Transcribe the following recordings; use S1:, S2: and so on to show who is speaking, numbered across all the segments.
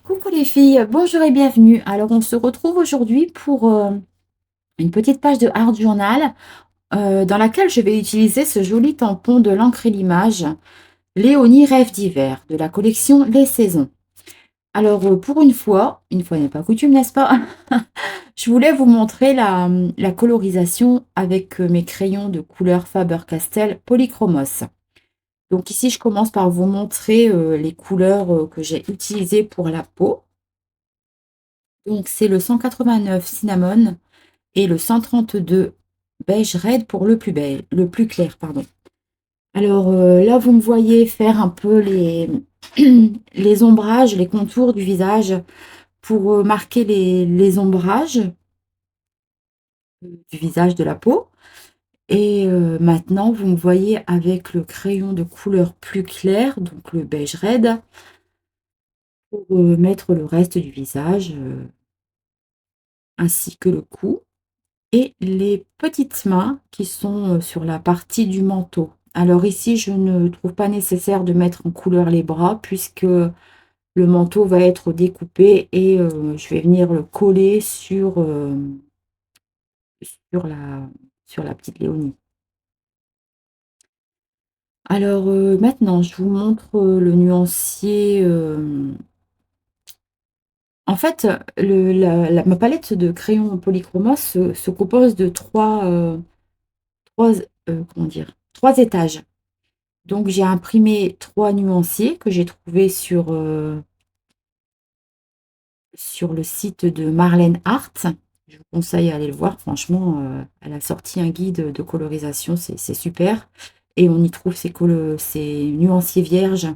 S1: Coucou les filles, bonjour et bienvenue. Alors on se retrouve aujourd'hui pour une petite page de Art Journal dans laquelle je vais utiliser ce joli tampon de l'encre et l'image Léonie Rêve d'hiver de la collection Les Saisons. Alors pour une fois n'est pas coutume, n'est-ce pas? Je voulais vous montrer la colorisation avec mes crayons de couleur Faber-Castell Polychromos. Donc ici je commence par vous montrer les couleurs que j'ai utilisées pour la peau. Donc c'est le 189 cinnamon et le 132 beige red pour le plus clair, pardon. Alors là, vous me voyez faire un peu les ombrages, les contours du visage pour marquer les ombrages du visage de la peau. Et maintenant, vous me voyez avec le crayon de couleur plus claire, donc le beige red, pour mettre le reste du visage, ainsi que le cou. Et les petites mains qui sont sur la partie du manteau. Alors ici, je ne trouve pas nécessaire de mettre en couleur les bras puisque le manteau va être découpé et je vais venir le coller sur la, sur la petite Léonie. Alors maintenant, je vous montre le nuancier. En fait, ma palette de crayons polychromos se compose de trois, comment dire, trois étages. Donc, j'ai imprimé 3 nuanciers que j'ai trouvés sur le site de Marlène Art. Je vous conseille d'aller le voir. Franchement, elle a sorti un guide de colorisation, c'est super. Et on y trouve ces nuanciers vierges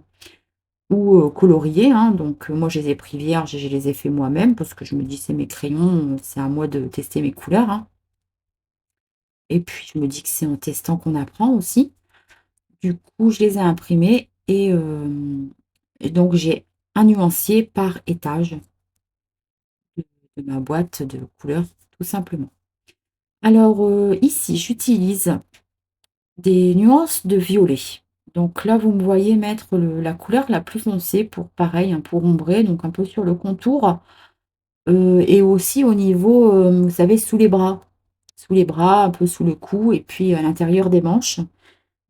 S1: ou coloriés, hein. Donc, moi, je les ai pris vierges et je les ai fait moi-même parce que je me dis, c'est mes crayons, c'est à moi de tester mes couleurs, hein. Et puis, je me dis que c'est en testant qu'on apprend aussi. Du coup, je les ai imprimés et donc j'ai un nuancier par étage de ma boîte de couleurs, tout simplement. Alors ici, j'utilise des nuances de violet. Donc là, vous me voyez mettre la couleur la plus foncée pour pareil, hein, pour ombrer, donc un peu sur le contour et aussi au niveau, vous savez, sous les bras, un peu sous le cou et puis à l'intérieur des manches.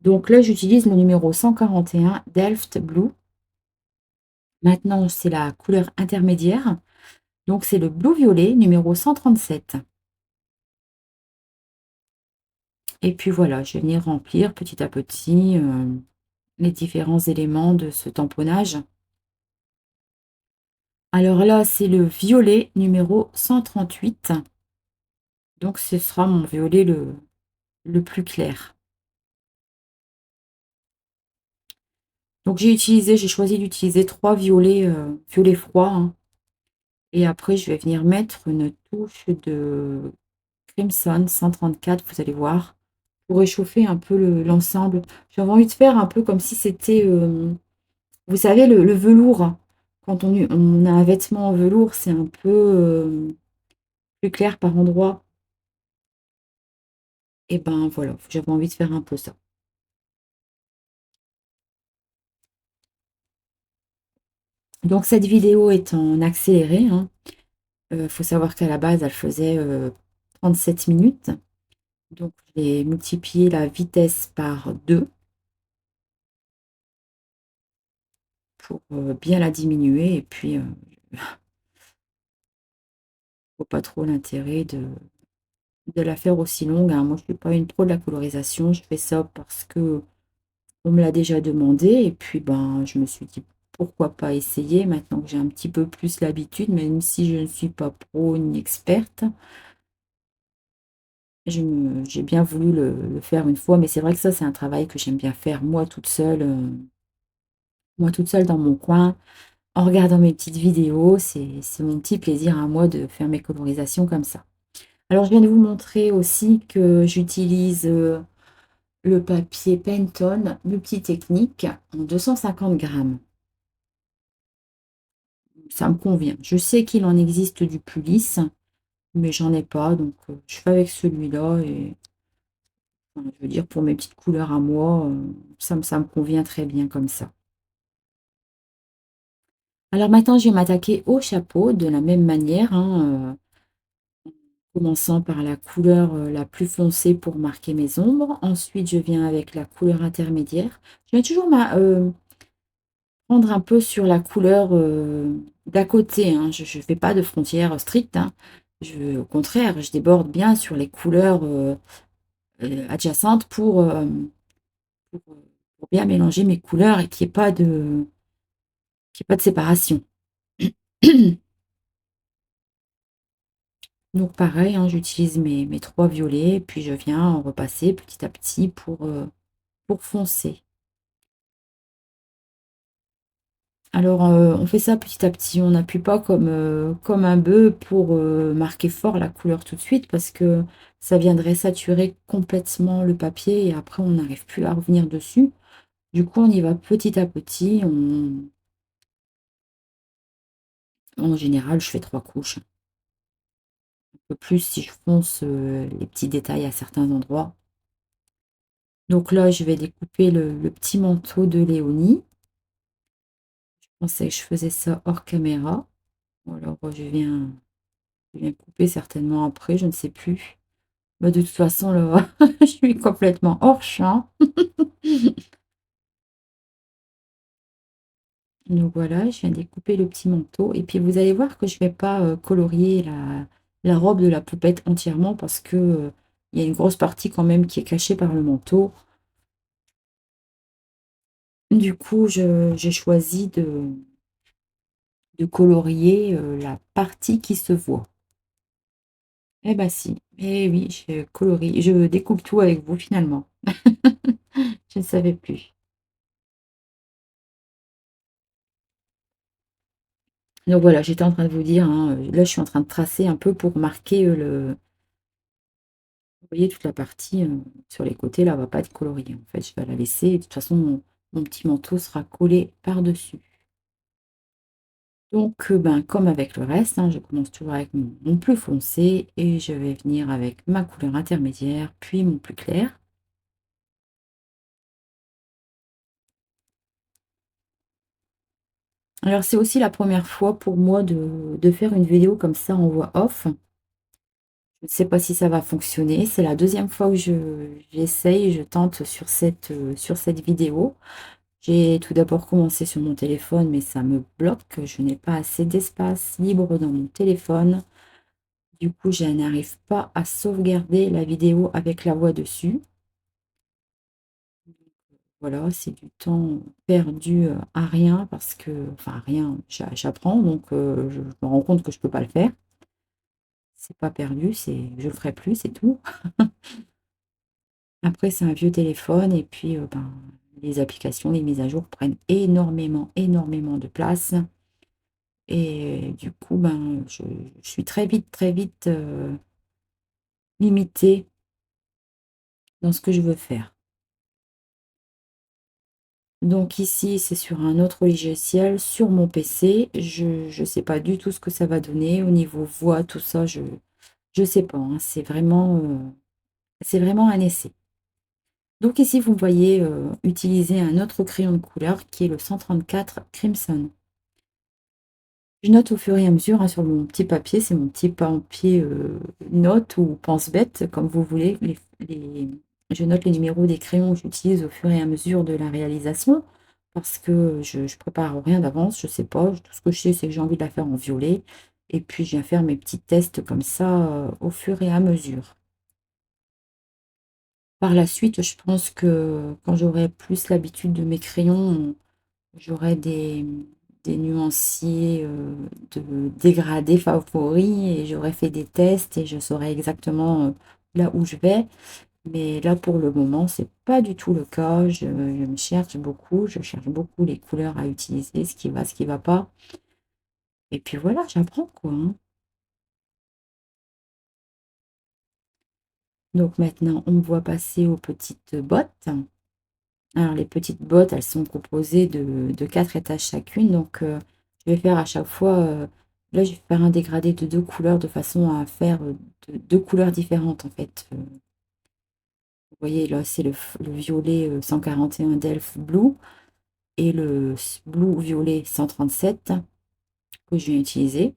S1: Donc là, j'utilise le numéro 141 Delft Blue. Maintenant, c'est la couleur intermédiaire. Donc, c'est le bleu violet numéro 137. Et puis voilà, je vais venir remplir petit à petit les différents éléments de ce tamponnage. Alors là, c'est le violet numéro 138. Donc, ce sera mon violet le plus clair. Donc, j'ai choisi d'utiliser 3 violets, violets froids, hein. Et après, je vais venir mettre une touche de Crimson 134, vous allez voir, pour réchauffer un peu l'ensemble. J'avais envie de faire un peu comme si c'était, vous savez, le velours. Quand on a un vêtement en velours, c'est un peu plus clair par endroits. Et ben voilà, j'avais envie de faire un peu ça. Donc cette vidéo est en accéléré, hein. Faut savoir qu'à la base, elle faisait 37 minutes. Donc j'ai multiplié la vitesse par 2 pour bien la diminuer. Et puis, faut pas trop l'intérêt de la faire aussi longue, hein. Moi, je ne suis pas une pro de la colorisation. Je fais ça parce que on me l'a déjà demandé. Et puis, ben, je me suis dit, pourquoi pas essayer maintenant que j'ai un petit peu plus l'habitude, même si je ne suis pas pro ni experte. J'ai bien voulu le faire une fois, mais c'est vrai que ça, c'est un travail que j'aime bien faire moi toute seule dans mon coin, en regardant mes petites vidéos. C'est mon petit plaisir à moi de faire mes colorisations comme ça. Alors, je viens de vous montrer aussi que j'utilise le papier Pantone Multitechnique en 250 grammes. Ça me convient. Je sais qu'il en existe du plus lisse, mais j'en ai pas, donc je fais avec celui-là. Et enfin, je veux dire, pour mes petites couleurs à moi, ça me convient très bien comme ça. Alors maintenant, je vais m'attaquer au chapeau de la même manière, hein, commençant par la couleur, la plus foncée pour marquer mes ombres. Ensuite, je viens avec la couleur intermédiaire. Je vais toujours prendre un peu sur la couleur, d'à côté, hein. Je fais pas de frontière stricte, hein. Au contraire, je déborde bien sur les couleurs, adjacentes pour, pour bien mélanger mes couleurs et qu'il y ait pas de séparation. Donc pareil, hein, j'utilise mes 3 violets, puis je viens en repasser petit à petit pour foncer. Alors, on fait ça petit à petit, on n'appuie pas comme un bœuf pour, marquer fort la couleur tout de suite parce que ça viendrait saturer complètement le papier et après on n'arrive plus à revenir dessus. Du coup, on y va petit à petit, en général, je fais 3 couches, un peu plus si je fonce, les petits détails à certains endroits. Donc là, je vais découper le petit manteau de Léonie. Je pensais que je faisais ça hors caméra. Ou alors, je viens couper certainement après, je ne sais plus. Bah, de toute façon, là, je suis complètement hors champ. Donc voilà, je viens découper le petit manteau. Et puis, vous allez voir que je ne vais pas colorier la robe de la poupette entièrement parce que il y a une grosse partie quand même qui est cachée par le manteau. Du coup, j'ai choisi de colorier la partie qui se voit. Eh ben si, eh oui, je colorie, je découpe tout avec vous finalement. Je ne savais plus. Donc voilà, j'étais en train de vous dire, hein, là je suis en train de tracer un peu pour marquer vous voyez toute la partie sur les côtés là, va pas être coloriée. En fait, je vais la laisser. Et de toute façon, mon petit manteau sera collé par-dessus. Donc, ben, comme avec le reste, hein, je commence toujours avec mon plus foncé et je vais venir avec ma couleur intermédiaire, puis mon plus clair. Alors, c'est aussi la première fois pour moi de faire une vidéo comme ça en voix off. Je ne sais pas si ça va fonctionner. C'est la deuxième fois que j'essaye, je tente sur cette vidéo. J'ai tout d'abord commencé sur mon téléphone, mais ça me bloque. Je n'ai pas assez d'espace libre dans mon téléphone. Du coup, je n'arrive pas à sauvegarder la vidéo avec la voix dessus. Voilà, c'est du temps perdu à rien parce que, enfin, à rien, j'apprends, donc je me rends compte que je ne peux pas le faire. C'est pas perdu, je le ferai plus, c'est tout. Après, c'est un vieux téléphone et puis ben, les applications, les mises à jour prennent énormément, énormément de place. Et du coup, ben, je suis très vite limitée dans ce que je veux faire. Donc ici, c'est sur un autre logiciel, sur mon PC. Je ne sais pas du tout ce que ça va donner au niveau voix, tout ça, je ne sais pas, hein. C'est vraiment un essai. Donc ici, vous voyez utiliser un autre crayon de couleur qui est le 134 Crimson. Je note au fur et à mesure, hein, sur mon petit papier, c'est mon petit papier note ou pense-bête, comme vous voulez. Je note les numéros des crayons que j'utilise au fur et à mesure de la réalisation, parce que je ne prépare rien d'avance, je ne sais pas. Tout ce que je sais, c'est que j'ai envie de la faire en violet. Et puis, je viens faire mes petits tests comme ça au fur et à mesure. Par la suite, je pense que quand j'aurai plus l'habitude de mes crayons, j'aurai des nuanciers de dégradés favoris et j'aurai fait des tests et je saurai exactement là où je vais. Mais là, pour le moment, c'est pas du tout le cas. Je me cherche beaucoup, je cherche beaucoup les couleurs à utiliser, ce qui va pas. Et puis voilà, j'apprends quoi, hein. Donc maintenant, on me voit passer aux petites bottes. Alors, les petites bottes, elles sont composées de 4 étages chacune. Donc, je vais faire à chaque fois, là, je vais faire un dégradé de 2 couleurs de façon à faire 2 couleurs différentes, en fait. Vous voyez, là, c'est le violet 141 d'Elf Blue et le blue violet 137. que je viens utiliser.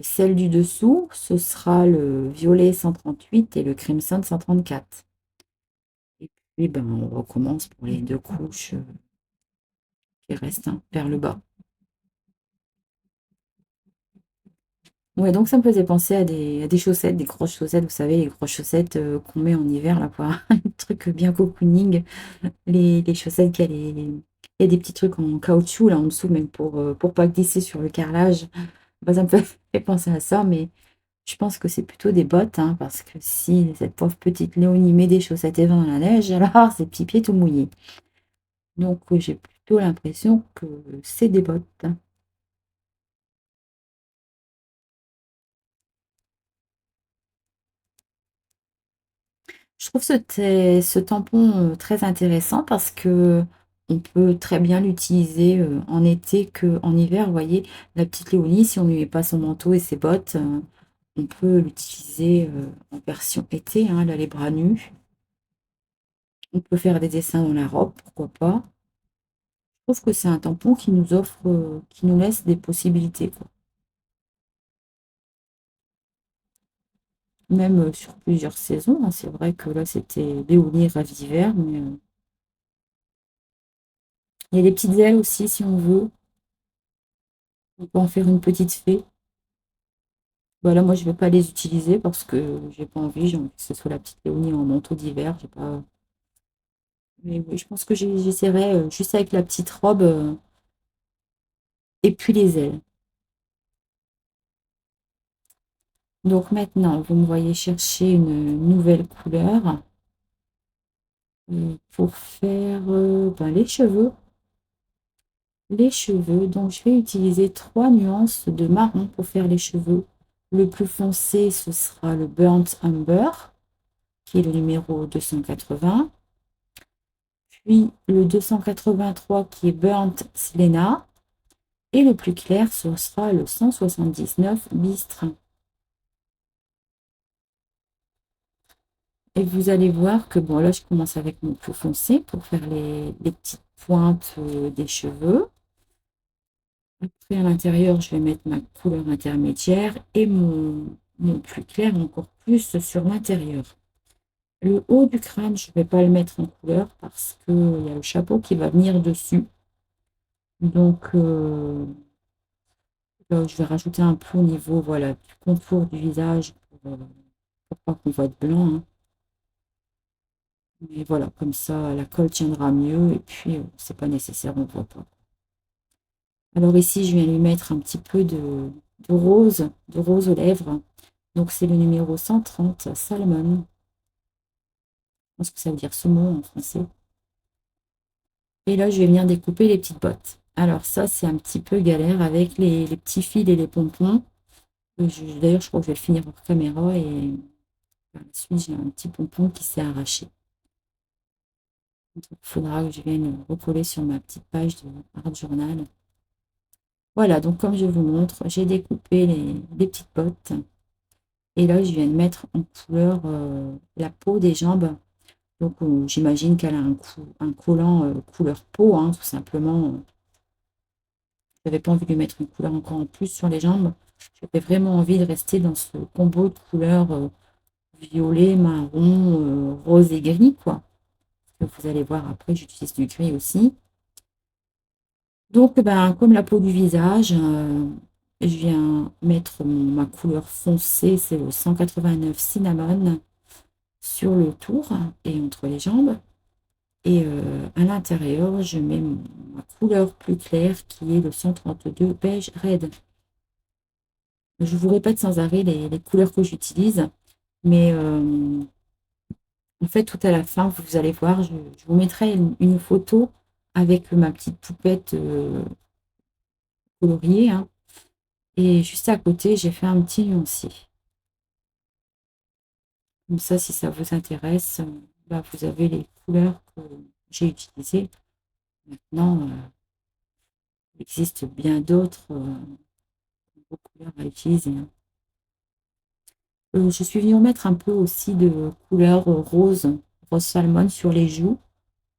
S1: Celle du dessous, ce sera le violet 138 et le crimson 134. Et puis, ben, on recommence pour les deux couches qui restent hein, vers le bas. Ouais, donc ça me faisait penser à des chaussettes, des grosses chaussettes, vous savez, les grosses chaussettes qu'on met en hiver, là, pour un truc bien cocooning. Les chaussettes qui a il y a des petits trucs en caoutchouc, là, en dessous, même pour pas glisser sur le carrelage. Bah, ça me fait penser à ça, mais je pense que c'est plutôt des bottes, hein, parce que si cette pauvre petite Léonie met des chaussettes et va dans la neige, alors ses petits pieds tout mouillés. Donc j'ai plutôt l'impression que c'est des bottes. Je trouve ce tampon très intéressant parce que on peut très bien l'utiliser en été qu'en hiver. Vous voyez, la petite Léonie, si on ne lui met pas son manteau et ses bottes, on peut l'utiliser en version été, hein, elle a les bras nus. On peut faire des dessins dans la robe, pourquoi pas. Je trouve que c'est un tampon qui nous offre, qui nous laisse des possibilités, quoi. Même sur plusieurs saisons, hein. C'est vrai que là, c'était Léonie rêve d'hiver, mais il y a des petites ailes aussi, si on veut. On peut en faire une petite fée. Voilà, moi, je ne vais pas les utiliser parce que j'ai pas envie. J'ai envie que ce soit la petite Léonie en manteau d'hiver. J'ai pas... Mais oui, je pense que j'essaierai juste avec la petite robe et puis les ailes. Donc maintenant, vous me voyez chercher une nouvelle couleur pour faire ben, les cheveux. Les cheveux, donc je vais utiliser trois nuances de marron pour faire les cheveux. Le plus foncé, ce sera le Burnt Umber, qui est le numéro 280. Puis le 283 qui est Burnt Sienna. Et le plus clair, ce sera le 179 Bistre. Et vous allez voir que bon, là, je commence avec mon plus foncé pour faire les petites pointes des cheveux. Après, à l'intérieur, je vais mettre ma couleur intermédiaire et mon plus clair encore plus sur l'intérieur. Le haut du crâne, je ne vais pas le mettre en couleur parce qu'il y a le chapeau qui va venir dessus. Donc, là, je vais rajouter un peu au niveau voilà, du contour du visage pour pas qu'on voit de blanc, hein. Mais voilà, comme ça, la colle tiendra mieux et puis c'est pas nécessaire, on ne voit pas. Alors ici, je viens lui mettre un petit peu de rose aux lèvres. Donc c'est le numéro 130, Salmon. Je pense que ça veut dire saumon en français. Et là, je vais venir découper les petites bottes. Alors ça, c'est un petit peu galère avec les petits fils et les pompons. D'ailleurs, je crois que je vais le finir hors caméra et par la suite, j'ai un petit pompon qui s'est arraché. Donc, il faudra que je vienne recoller sur ma petite page de Art Journal. Voilà, donc comme je vous montre, j'ai découpé les petites bottes. Et là, je viens de mettre en couleur la peau des jambes. Donc, j'imagine qu'elle a un collant couleur peau, hein, tout simplement. Je n'avais pas envie de lui mettre une couleur encore en plus sur les jambes. J'avais vraiment envie de rester dans ce combo de couleurs violet, marron, rose et gris, quoi. Vous allez voir après, j'utilise du gris aussi. Donc, ben, comme la peau du visage, je viens mettre ma couleur foncée, c'est le 189 Cinnamon, sur le tour et entre les jambes. Et à l'intérieur, je mets ma couleur plus claire qui est le 132 Beige Red. Je vous répète sans arrêt les couleurs que j'utilise, mais en fait, tout à la fin, vous allez voir, je vous mettrai une photo avec ma petite poupette coloriée, hein. Et juste à côté, j'ai fait un petit nuancier. Comme ça, si ça vous intéresse, bah, vous avez les couleurs que j'ai utilisées. Maintenant, il existe bien d'autres couleurs à utiliser, hein. Je suis venue mettre un peu aussi de couleur rose salmon sur les joues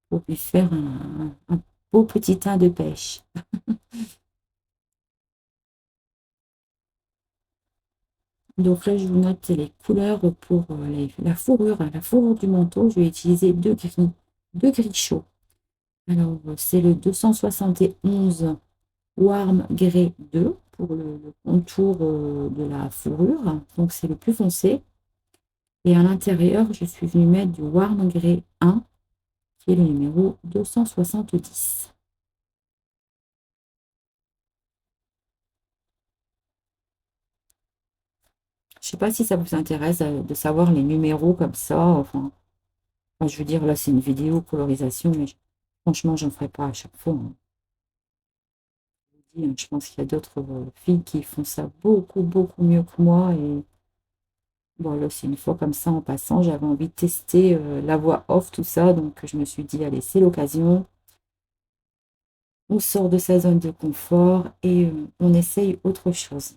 S1: pour lui faire un beau petit teint de pêche. Donc là, je vous note les couleurs pour la fourrure du manteau. Je vais utiliser deux gris chauds. Alors, c'est le 271 Warm Grey 2 pour le contour de la fourrure. Donc, c'est le plus foncé. Et à l'intérieur, je suis venue mettre du Warm Grey 1, qui est le numéro 270. Je ne sais pas si ça vous intéresse de savoir les numéros comme ça. Enfin, je veux dire, là, c'est une vidéo colorisation, mais franchement, j'en ferai pas à chaque fois, hein. Je vous dis, hein, je pense qu'il y a d'autres filles qui font ça beaucoup, beaucoup mieux que moi. Et bon, là, c'est une fois comme ça en passant. J'avais envie de tester la voix off, tout ça. Donc, je me suis dit, allez, c'est l'occasion. On sort de sa zone de confort et on essaye autre chose.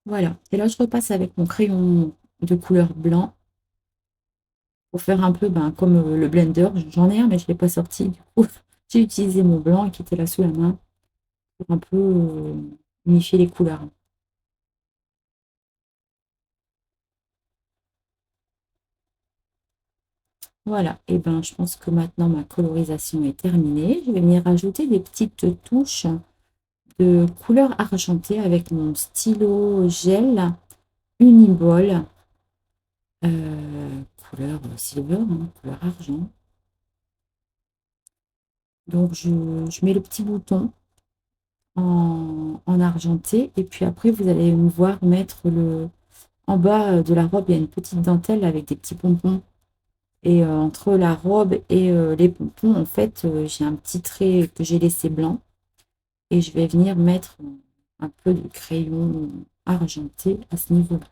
S1: Voilà. Et là, je repasse avec mon crayon de couleur blanc pour faire un peu comme le blender. J'en ai un, mais je ne l'ai pas sorti. Du coup, j'ai utilisé mon blanc qui était là sous la main pour un peu unifier les couleurs. Voilà. Et ben, je pense que maintenant ma colorisation est terminée. Je vais venir rajouter des petites touches de couleur argentée avec mon stylo gel Uniball, couleur silver, hein, couleur argent. Donc, je mets le petit bouton en argenté. Et puis après, vous allez me voir mettre en bas de la robe, il y a une petite dentelle avec des petits pompons. Et entre la robe et les pompons, en fait, j'ai un petit trait que j'ai laissé blanc. Et je vais venir mettre un peu de crayon argenté à ce niveau-là.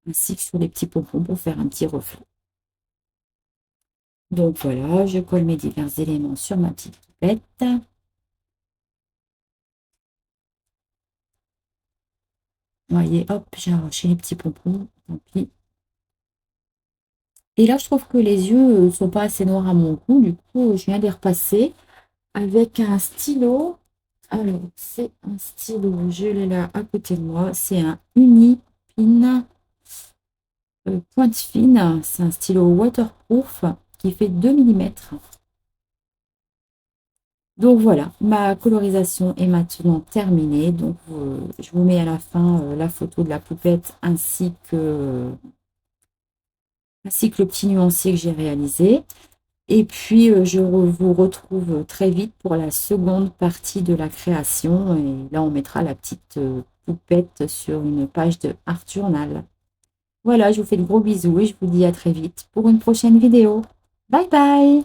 S1: Ainsi que sur les petits pompons pour faire un petit reflet. Donc voilà, je colle mes divers éléments sur ma petite poupette. Vous voyez, hop, j'ai arraché les petits pompons, tant pis. Et là, je trouve que les yeux ne sont pas assez noirs à mon goût. Du coup, je viens de les repasser avec un stylo. Alors, c'est un stylo, je l'ai là à côté de moi. C'est un Unipin pointe fine. C'est un stylo waterproof qui fait 2 mm. Donc voilà, ma colorisation est maintenant terminée. Donc, je vous mets à la fin la photo de la poupette ainsi que le petit nuancier que j'ai réalisé. Et puis, vous retrouve très vite pour la seconde partie de la création. Et là, on mettra la petite poupette sur une page de Art Journal. Voilà, je vous fais de gros bisous et je vous dis à très vite pour une prochaine vidéo. Bye bye!